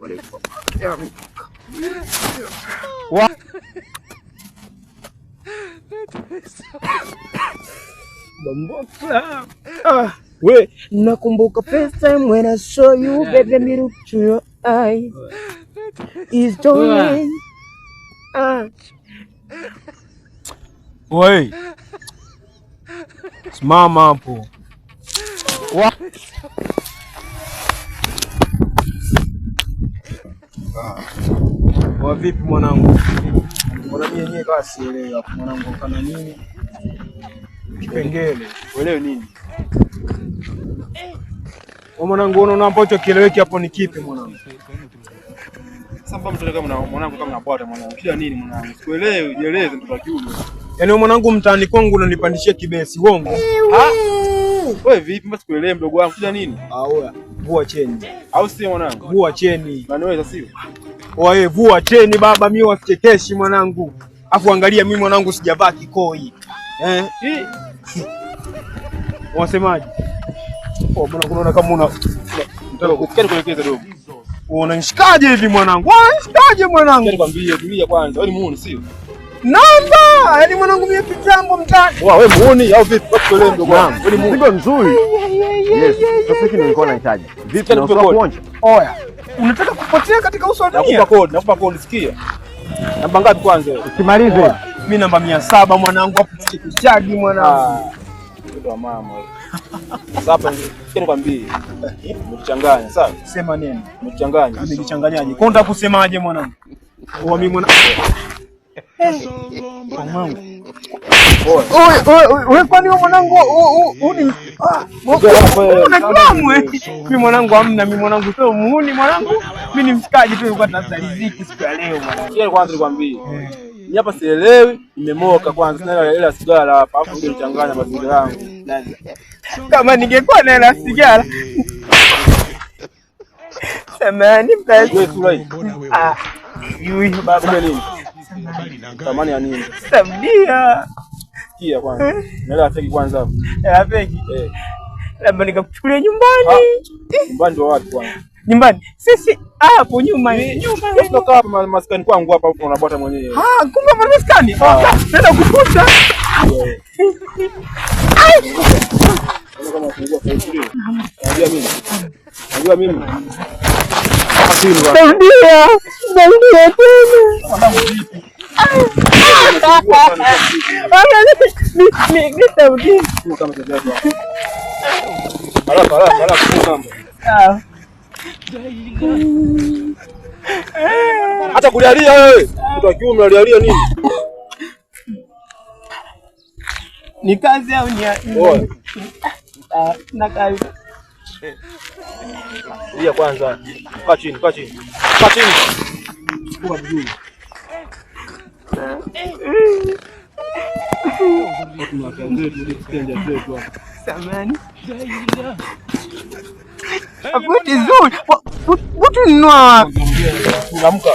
We, nakumbuka first time when I saw you, baby, me look to your eyes. Is doing. Wei, simama hapo. Wa vipi mwanangu? Mbona mimi yenyewe kawa sielewi hapo mwanangu, kana nini? Kipengele, uelewe nini? Mwanangu unaona ambacho kieleweki hapo ni kipi mwanangu? Sasa mtu kama mwanangu kama unapata mwanangu. Kila nini mwanangu? Sikuelewi, jieleze mtu wa kiume. Yaani mwanangu mtaani kwangu unanipandishia kibesi, uongo? Wewe vipi mbona sikuelewi mdogo wangu? Kila nini? Oya, vua cheni. Au sio mwanangu? Vua cheni. Unaweza sio? Oye, vua cheni baba, mimi wasichekeshi mwanangu. Afu angalia mimi mwanangu sijavaa kikoi. Unasemaje? Mbona unaona kama nataka kuelekeza dogo. Unanishikaje hivi mwanangu? Unanishikaje mwanangu? Nikwambie tulia kwanza. Wewe ni muone sio? Namba, yaani mwanangu mimi kitambo mtani. Wewe muone au vipi? Tuelewe mdogo wangu. Wewe ni muone. Ndio nzuri. Yes, sasa hivi nilikuwa nahitaji. Vipi na usio kuonja? Oya, unataka kupotea katika uso wa dunia? Nakupa kodi, sikia. Namba ngapi kwanza? Usimalize. Mimi namba 700 mwanangu, hapo chiki mwanangu. Ndio wa mama wewe. Sasa nikwambie. Umechanganya, sawa? Sema nini? Umechanganya. Umechanganyaje? Kwa unataka kusemaje mwanangu? Kwa mimi mwanangu. Wewe kwani wewe mwanangu uni mimi mwanangu hamna, mimi mwanangu sio muuni mwanangu. Mimi ni mshikaji tu, nilikuwa tunatafuta riziki siku ya leo mwanangu. Kile kwanza nikwambie. Mimi hapa sielewi, nimemoka kwanza na ile sigara hapa, afu ndio nichanganya mazingira yangu. Kama ningekuwa na ile sigara. Samahani mkazi. Wewe sura hii. Yui baba nini? Tamani ya nini? Sabia. Kia kwanza. Nela afeki kwanza hapo. Afeki. Labda nikakuchukulia nyumbani. Nyumbani ndio wapi kwanza? Nyumbani. Sisi hapo nyuma. Tunakaa hapa maskani kwangu hapa huko unabota mwenyewe. Kumbe maskani. Nenda kukuta. Kama fungua faili. Unajua mimi. Saudia tena. Ni Saudia. Hata kulialia wewe. Mtu wa kiume unalialia nini? Ni kazi au ni na kazi? Lia kwanza. Kaa chini. Kaa chini. Chukua vizuri. Samani. Abuti zuri. Butu nwa. Amka.